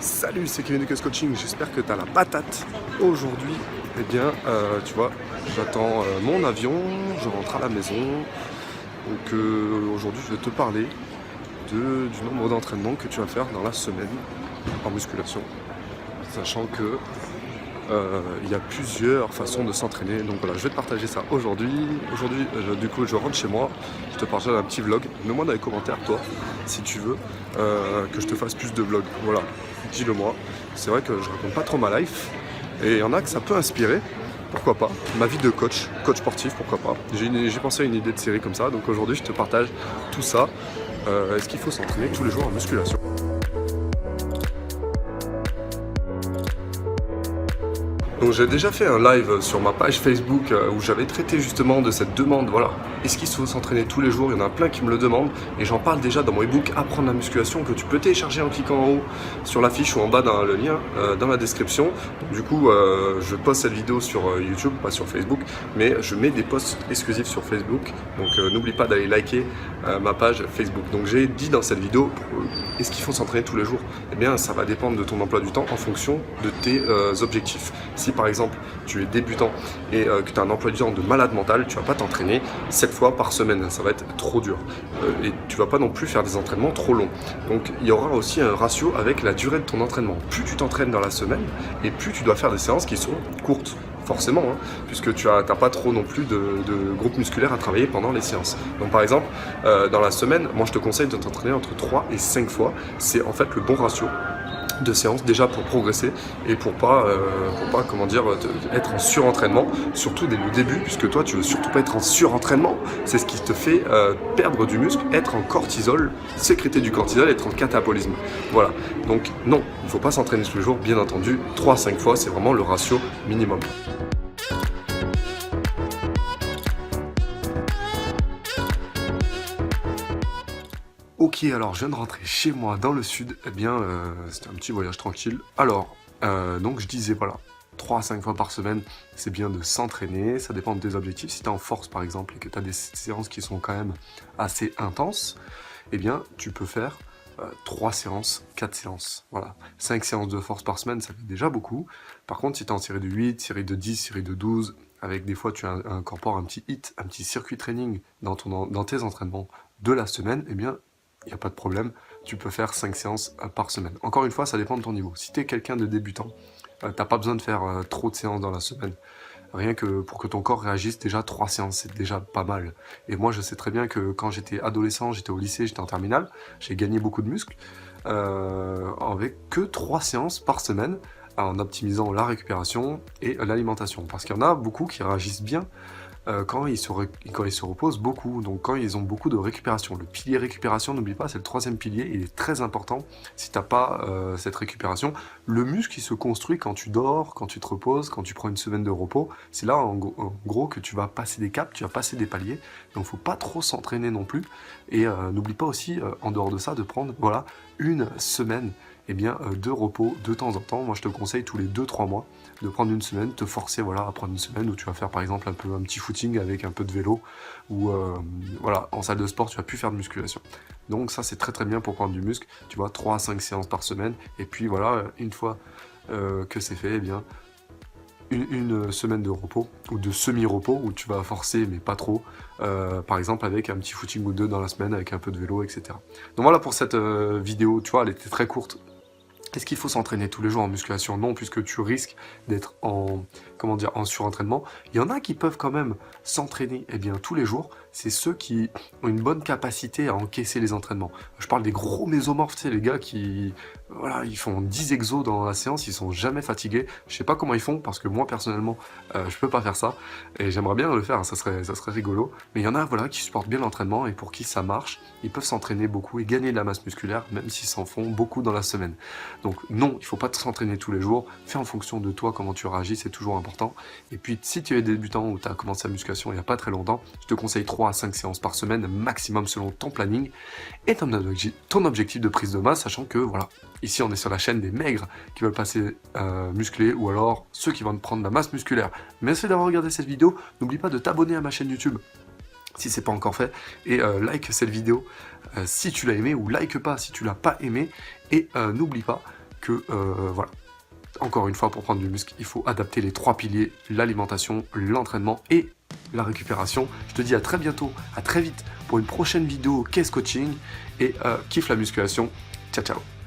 Salut, c'est Kevin de Coaching, j'espère que tu as la patate. Aujourd'hui, eh bien, tu vois, j'attends mon avion, je rentre à la maison. Donc aujourd'hui, je vais te parler du nombre d'entraînements que tu vas faire dans la semaine en musculation. Sachant que il y a plusieurs façons de s'entraîner. Donc voilà, je vais te partager ça aujourd'hui. Aujourd'hui, du coup, je rentre chez moi. Je te partage un petit vlog. Mets-moi dans les commentaires, toi, si tu veux que je te fasse plus de vlogs. Voilà, dis-le moi. C'est vrai que je raconte pas trop ma life. Et il y en a que ça peut inspirer. Pourquoi pas. Ma vie de coach sportif, pourquoi pas. J'ai pensé à une idée de série comme ça. Donc aujourd'hui, je te partage tout ça. Est-ce qu'il faut s'entraîner tous les jours en musculation ? Donc j'ai déjà fait un live sur ma page Facebook où j'avais traité justement de cette demande, voilà, est-ce qu'il faut s'entraîner tous les jours? Il y en a plein qui me le demandent et j'en parle déjà dans mon ebook Apprendre la musculation que tu peux télécharger en cliquant en haut sur la fiche ou en bas dans le lien dans la description. Donc, du coup, je poste cette vidéo sur YouTube, pas sur Facebook, mais je mets des posts exclusifs sur Facebook. Donc n'oublie pas d'aller liker ma page Facebook. Donc j'ai dit dans cette vidéo, est-ce qu'il faut s'entraîner tous les jours? Eh bien ça va dépendre de ton emploi du temps en fonction de tes objectifs. Si par exemple tu es débutant et que tu as un emploi du temps de malade mental, tu vas pas t'entraîner 7 fois par semaine, ça va être trop dur. Et tu vas pas non plus faire des entraînements trop longs. Donc il y aura aussi un ratio avec la durée de ton entraînement. Plus tu t'entraînes dans la semaine et plus tu dois faire des séances qui sont courtes. Forcément, hein, puisque tu n'as pas trop non plus de groupes musculaires à travailler pendant les séances. Donc par exemple, dans la semaine, moi je te conseille de t'entraîner entre 3 et 5 fois. C'est en fait le bon ratio de séances déjà pour progresser et pour pas comment dire, être en surentraînement, surtout dès le début, puisque toi tu veux surtout pas être en surentraînement. C'est ce qui te fait perdre du muscle, être en cortisol, sécréter du cortisol, être en catabolisme. Voilà, donc non, il faut pas s'entraîner tous les jours, bien entendu, 3-5 fois, c'est vraiment le ratio minimum. Ok, alors je viens de rentrer chez moi dans le sud, eh bien c'était un petit voyage tranquille. Alors, donc je disais voilà, 3 à 5 fois par semaine, c'est bien de s'entraîner, ça dépend de tes objectifs. Si tu es en force par exemple et que tu as des séances qui sont quand même assez intenses, eh bien tu peux faire 3 séances, 4 séances, voilà. 5 séances de force par semaine, ça fait déjà beaucoup. Par contre, si tu es en série de 8, série de 10, série de 12, avec des fois tu incorpores un petit hit, un petit circuit training dans tes entraînements de la semaine, eh bien il n'y a pas de problème, tu peux faire 5 séances par semaine. Encore une fois, ça dépend de ton niveau. Si tu es quelqu'un de débutant, t'as pas besoin de faire trop de séances dans la semaine. Rien que pour que ton corps réagisse, déjà 3 séances, c'est déjà pas mal. Et moi, je sais très bien que quand j'étais adolescent, j'étais au lycée, j'étais en terminale, j'ai gagné beaucoup de muscles avec que 3 séances par semaine, en optimisant la récupération et l'alimentation. Parce qu'il y en a beaucoup qui réagissent bien quand ils se reposent beaucoup, donc quand ils ont beaucoup de récupération. Le pilier récupération, n'oublie pas, c'est le 3e pilier, il est très important. Si tu n'as pas cette récupération, le muscle il se construit quand tu dors, quand tu te reposes, quand tu prends une semaine de repos. C'est là en gros que tu vas passer des caps, tu vas passer des paliers, donc faut pas trop s'entraîner non plus. Et n'oublie pas aussi, en dehors de ça, de prendre voilà, une semaine de repos de temps en temps. Moi je te conseille tous les 2-3 mois de prendre une semaine, te forcer voilà, à prendre une semaine où tu vas faire par exemple un petit footing avec un peu de vélo ou voilà, en salle de sport tu vas plus faire de musculation. Donc ça c'est très très bien pour prendre du muscle, tu vois, 3 à 5 séances par semaine et puis voilà, une fois que c'est fait, eh bien une semaine de repos ou de semi-repos où tu vas forcer mais pas trop, par exemple avec un petit footing ou 2 dans la semaine avec un peu de vélo, etc. Donc voilà pour cette vidéo, tu vois, elle était très courte. Est-ce qu'il faut s'entraîner tous les jours en musculation? Non, puisque tu risques d'être en surentraînement. Il y en a qui peuvent quand même s'entraîner tous les jours. C'est ceux qui ont une bonne capacité à encaisser les entraînements. Je parle des gros mésomorphes, tu sais, les gars qui voilà, ils font 10 exos dans la séance, ils sont jamais fatigués. Je sais pas comment ils font, parce que moi personnellement, je peux pas faire ça. Et j'aimerais bien le faire, ça serait rigolo. Mais il y en a voilà, qui supportent bien l'entraînement et pour qui ça marche. Ils peuvent s'entraîner beaucoup et gagner de la masse musculaire, même s'ils s'en font beaucoup dans la semaine. Donc non, il faut pas s'entraîner tous les jours. Fais en fonction de toi, comment tu réagis, c'est toujours important. Et puis si tu es débutant ou tu as commencé la musculation il n'y a pas très longtemps, je te conseille 3 à 5 séances par semaine, maximum selon ton planning et ton objectif de prise de masse, sachant que voilà, ici on est sur la chaîne des maigres qui veulent passer musclés ou alors ceux qui vont prendre de la masse musculaire. Merci d'avoir regardé cette vidéo, n'oublie pas de t'abonner à ma chaîne YouTube si c'est pas encore fait, et like cette vidéo si tu l'as aimé, ou like pas si tu l'as pas aimé, et n'oublie pas que voilà. Encore une fois, pour prendre du muscle, il faut adapter les 3 piliers, l'alimentation, l'entraînement et la récupération. Je te dis à très bientôt, à très vite pour une prochaine vidéo Qu'est-ce coaching et kiffe la musculation. Ciao ciao.